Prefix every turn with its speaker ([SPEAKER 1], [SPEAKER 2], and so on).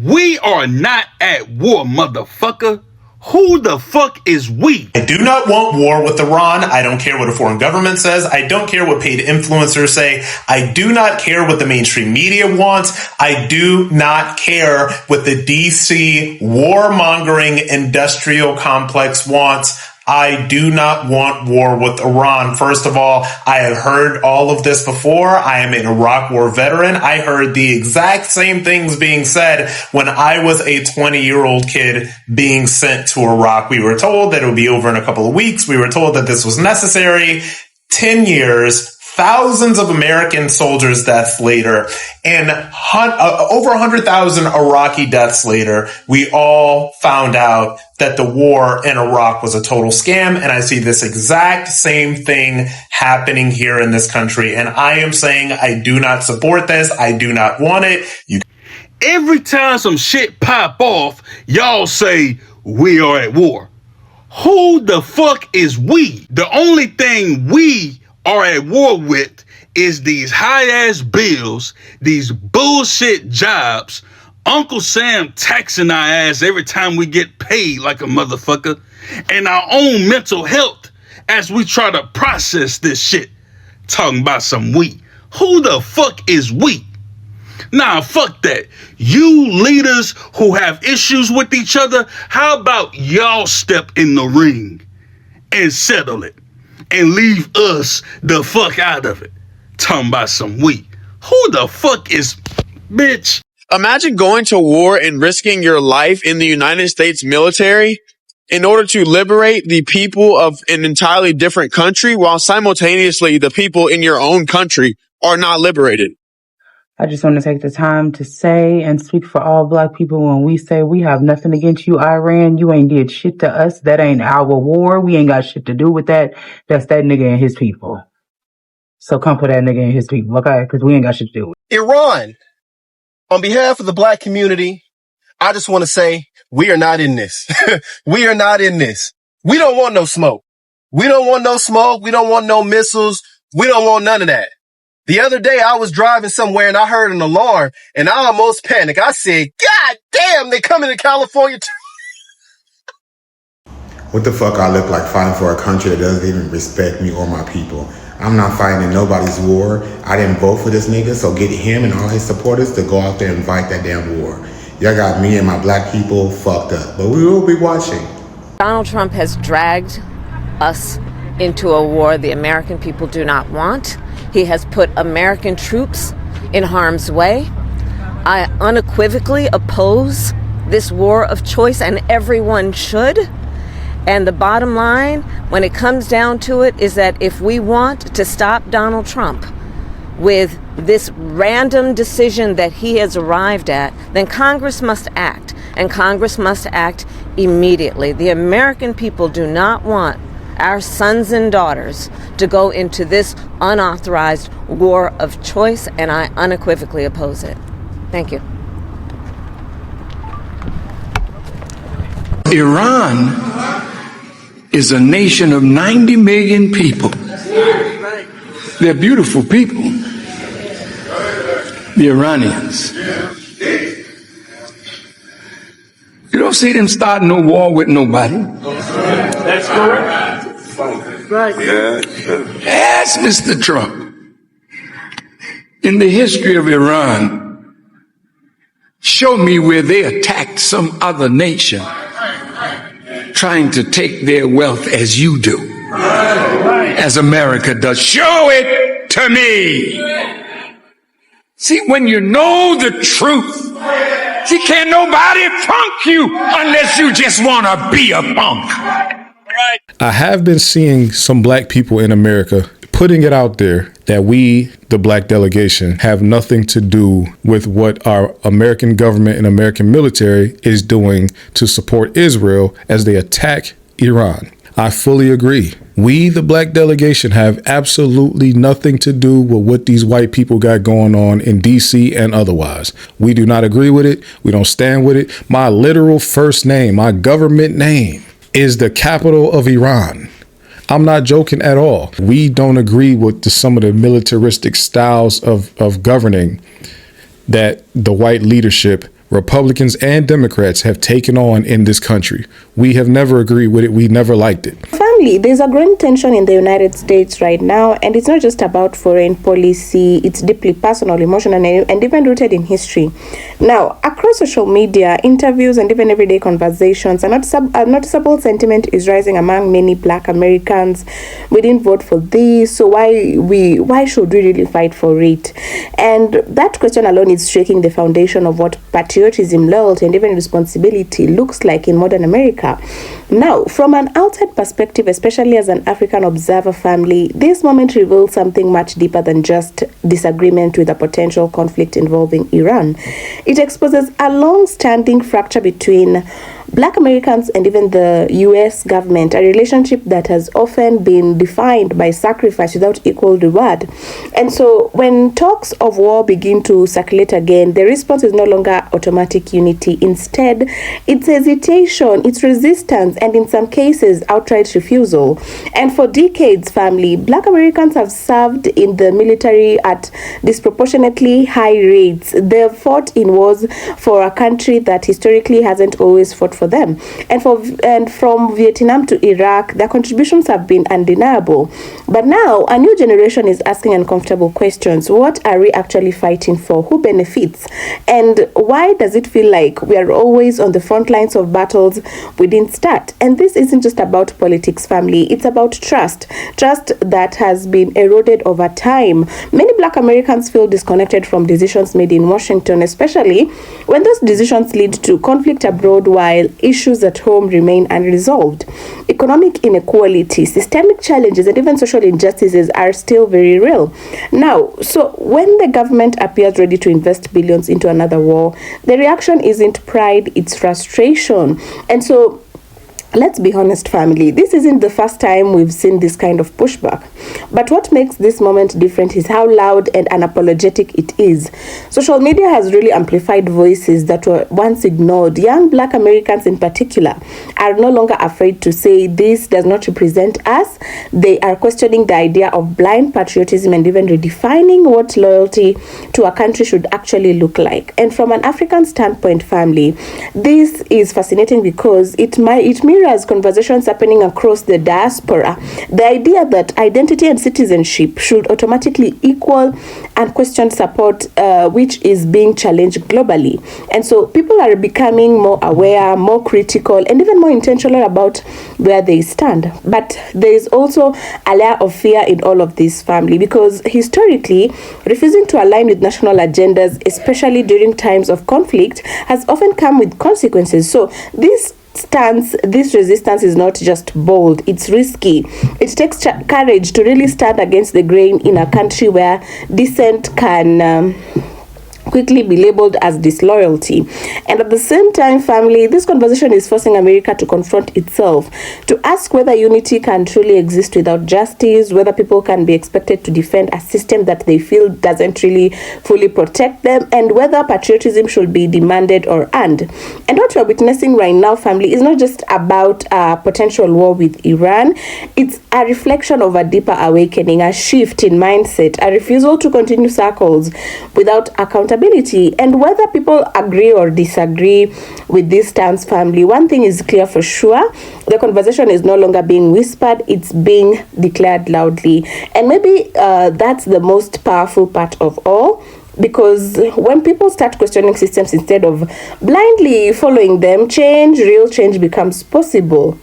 [SPEAKER 1] We are not at war, motherfucker. Who the fuck is we?
[SPEAKER 2] I do not want war with Iran. I don't care what a foreign government says. I don't care what paid influencers say. I do not care what the mainstream media wants. I do not care what the DC warmongering industrial complex wants. I do not want war with Iran. First of all, I have heard all of this before. I am an Iraq war veteran. I heard the exact same things being said when I was a 20-year-old kid being sent to Iraq. We were told that it would be over in a couple of weeks. We were told that this was necessary. 10 years, thousands of American soldiers' deaths later, and over 100,000 Iraqi deaths later, we all found out that the war in Iraq was a total scam. And I see this exact same thing happening here in this country. And I am saying I do not support this. I do not want it.
[SPEAKER 1] Every time some shit pop off, y'all say we are at war. Who the fuck is we? The only thing we are at war with is these high-ass bills, these bullshit jobs, Uncle Sam taxing our ass every time we get paid like a motherfucker, and our own mental health as we try to process this shit. Talking about some we. Who the fuck is we? Nah, fuck that. You leaders who have issues with each other, how about y'all step in the ring and settle it and leave us the fuck out of it? Talking about some we. Who the fuck is bitch?
[SPEAKER 3] Imagine going to war and risking your life in the United States military in order to liberate the people of an entirely different country while simultaneously the people in your own country are not liberated.
[SPEAKER 4] I just want to take the time to say and speak for all black people when we say we have nothing against you, Iran. You ain't did shit to us. That ain't our war. We ain't got shit to do with that. That's that nigga and his people. So come for that nigga and his people, okay? Because we ain't got shit to do with it.
[SPEAKER 5] Iran, on behalf of the black community, I just want to say we are not in this. We are not in this. We don't want no smoke. We don't want no smoke. We don't want no missiles. We don't want none of that. The other day I was driving somewhere and I heard an alarm and I almost panicked. I said, God damn, they coming to California too.
[SPEAKER 6] What the fuck I look like fighting for a country that doesn't even respect me or my people? I'm not fighting in nobody's war. I didn't vote for this nigga, so get him and all his supporters to go out there and fight that damn war. Y'all got me and my black people fucked up, but we will be watching.
[SPEAKER 7] Donald Trump has dragged us into a war the American people do not want. He has put American troops in harm's way. I unequivocally oppose this war of choice, and everyone should. And the bottom line, when it comes down to it, is that if we want to stop Donald Trump with this random decision that he has arrived at, then Congress must act, and Congress must act immediately. The American people do not want our sons and daughters to go into this unauthorized war of choice, and I unequivocally oppose it. Thank you.
[SPEAKER 8] Iran is a nation of 90 million people. They're beautiful people. The Iranians. You don't see them starting no war with nobody.
[SPEAKER 9] That's correct. Right.
[SPEAKER 8] Ask Mr. Trump. In the history of Iran, show me where they attacked some other nation trying to take their wealth as you do, as America does. Show it to me. See, when you know the truth, see, can't nobody punk you unless you just want to be a punk.
[SPEAKER 10] I have been seeing some black people in America putting it out there that we, the black delegation, have nothing to do with what our American government and American military is doing to support Israel as they attack Iran. I fully agree. We, the black delegation, have absolutely nothing to do with what these white people got going on in DC and otherwise. We do not agree with it. We don't stand with it. My literal first name, my government name, is the capital of Iran. I'm not joking at all. We don't agree with some of the militaristic styles of governing that the white leadership Republicans and Democrats have taken on in this country. We have never agreed with it. We never liked it.
[SPEAKER 11] Family, there's a growing tension in the United States right now, and it's not just about foreign policy. It's deeply personal, emotional, and even rooted in history. Now, across social media, interviews, and even everyday conversations, a noticeable sentiment is rising among many Black Americans. We didn't vote for this, so why should we really fight for it? And that question alone is shaking the foundation of what patriotism, loyalty, and even responsibility looks like in modern America. Now, from an outside perspective, especially as an African observer family, this moment reveals something much deeper than just disagreement with a potential conflict involving Iran. It exposes a long-standing fracture between Black Americans and even the US government, a relationship that has often been defined by sacrifice without equal reward. And so when talks of war begin to circulate again, the response is no longer automatic unity. Instead, it's hesitation, it's resistance, and in some cases, outright refusal. And for decades, family, Black Americans have served in the military at disproportionately high rates. They've fought in wars for a country that historically hasn't always fought for them. And from Vietnam to Iraq, their contributions have been undeniable. But now, a new generation is asking uncomfortable questions. What are we actually fighting for? Who benefits? And why does it feel like we are always on the front lines of battles we didn't start? And this isn't just about politics, family. It's about trust. Trust that has been eroded over time. Many Black Americans feel disconnected from decisions made in Washington, especially when those decisions lead to conflict abroad while issues at home remain unresolved. Economic inequality, systemic challenges, and even social injustices are still very real. Now, so when the government appears ready to invest billions into another war, the reaction isn't pride, it's frustration. And so let's be honest, family, this isn't the first time we've seen this kind of pushback. But what makes this moment different is how loud and unapologetic it is. Social media has really amplified voices that were once ignored. Young Black Americans in particular are no longer afraid to say this does not represent us. They are questioning the idea of blind patriotism and even redefining what loyalty to a country should actually look like. And from an African standpoint, family, this is fascinating because it mirrors conversations happening across the diaspora. The idea that identity and citizenship should automatically equal unquestioned support, which is being challenged globally. And so people are becoming more aware, more critical, and even more intentional about where they stand. But there is also a layer of fear in all of this, family, because historically, refusing to align with national agendas, especially during times of conflict, has often come with consequences. So this resistance is not just bold, it's risky. It takes courage to really stand against the grain in a country where dissent can quickly be labeled as disloyalty. And at the same time, family, this conversation is forcing America to confront itself, to ask whether unity can truly exist without justice, whether people can be expected to defend a system that they feel doesn't really fully protect them, and whether patriotism should be demanded or earned. And what we're witnessing right now, family, is not just about a potential war with Iran. It's a reflection of a deeper awakening, a shift in mindset, a refusal to continue circles without accountability. And whether people agree or disagree with this stance, family, one thing is clear for sure: the conversation is no longer being whispered, it's being declared loudly. And maybe that's the most powerful part of all, because when people start questioning systems instead of blindly following them, real change becomes possible.